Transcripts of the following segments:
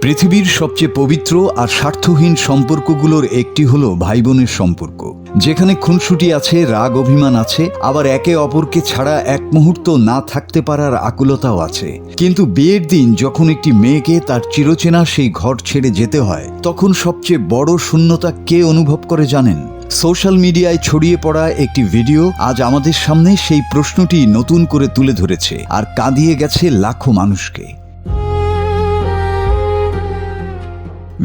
পৃথিবীর সবচেয়ে পবিত্র আর স্বার্থহীন সম্পর্কগুলোর একটি হলো ভাই বোনের সম্পর্ক, যেখানে খুনসুটি আছে, রাগ অভিমান আছে, আবার একে অপরকে ছাড়া এক মুহূর্ত না থাকতে পারার আকুলতাও আছে। কিন্তু বিয়ের দিন যখন একটি মেয়েকে তার চিরচেনা সেই ঘর ছেড়ে যেতে হয়, তখন সবচেয়ে বড় শূন্যতা কে অনুভব করে জানেন? সোশ্যাল মিডিয়ায় ছড়িয়ে পড়া একটি ভিডিও আজ আমাদের সামনে সেই প্রশ্নটি নতুন করে তুলে ধরেছে আর কাঁদিয়ে গেছে লাখো মানুষকে।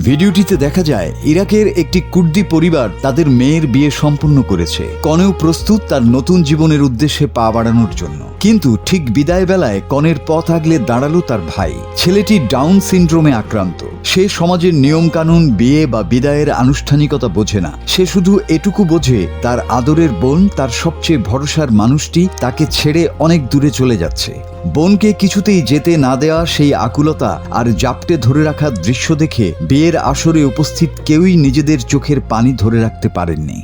ভিডিওটিতে দেখা যায় ইরাকের একটি কুর্দি পরিবার তাদের মেয়ের বিয়ে সম্পন্ন করেছে। কনেও প্রস্তুত তার নতুন জীবনের উদ্দেশ্যে পা বাড়ানোর জন্য, কিন্তু ঠিক বিদায় বেলায় কনের পথ আগলে দাঁড়ালো তার ভাই। ছেলেটি ডাউন সিনড্রোমে আক্রান্ত। সে সমাজের নিয়মকানুন, বিয়ে বা বিদায়ের আনুষ্ঠানিকতা বোঝে না। সে শুধু এটুকু বোঝে তার আদরের বোন, তার সবচেয়ে ভরসার মানুষটি তাকে ছেড়ে অনেক দূরে চলে যাচ্ছে। বোনকে কিছুতেই যেতে না দেওয়া সেই আকুলতা আর জাপটে ধরে রাখার দৃশ্য দেখে বিয়ের আসরে উপস্থিত কেউই নিজেদের চোখের পানি ধরে রাখতে পারেননি।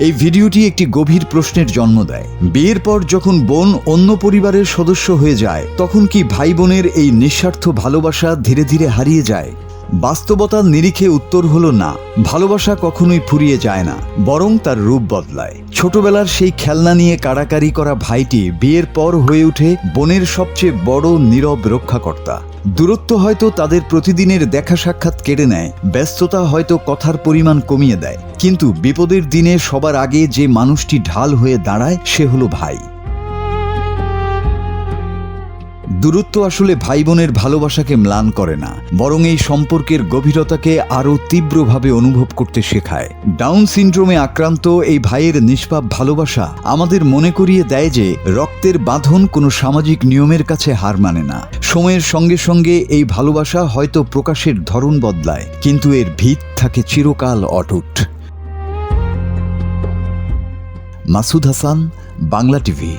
এই ভিডিওটি একটি গভীর প্রশ্নের জন্ম দেয়। বিয়ের পর যখন বোন অন্য পরিবারের সদস্য হয়ে যায়, তখন কি ভাই বোনের এই নিঃস্বার্থ ভালোবাসা ধীরে ধীরে হারিয়ে যায়? বাস্তবতার নিরিখে উত্তর হলো না। ভালোবাসা কখনোই ফুরিয়ে যায় না, বরং তার রূপ বদলায়। ছোটবেলার সেই খেলনা নিয়ে কাড়াকাড়ি করা ভাইটি বিয়ের পর হয়ে ওঠে বোনের সবচেয়ে বড় নীরব রক্ষাকর্তা। দূরত্ব হয়তো তাদের প্রতিদিনের দেখা সাক্ষাৎ কেড়ে নেয়, ব্যস্ততা হয়তো কথার পরিমাণ কমিয়ে দেয়, কিন্তু বিপদের দিনে সবার আগে যে মানুষটি ঢাল হয়ে দাঁড়ায় সে হলো ভাই। দূরত্ব আসলে ভাই বোনের ভালোবাসাকে ম্লান করে না, বরং এই সম্পর্কের গভীরতাকে আরও তীব্রভাবে অনুভব করতে শেখায়। ডাউন সিনড্রোমে আক্রান্ত এই ভাইয়ের নিষ্পাপ ভালোবাসা আমাদের মনে করিয়ে দেয় যে রক্তের বাঁধন কোনো সামাজিক নিয়মের কাছে হার মানে না। সময়ের সঙ্গে সঙ্গে এই ভালোবাসা হয়তো প্রকাশের ধরন বদলায়, কিন্তু এর ভিত থাকে চিরকাল অটুট। মাসুদ হাসান, বাংলা টিভি।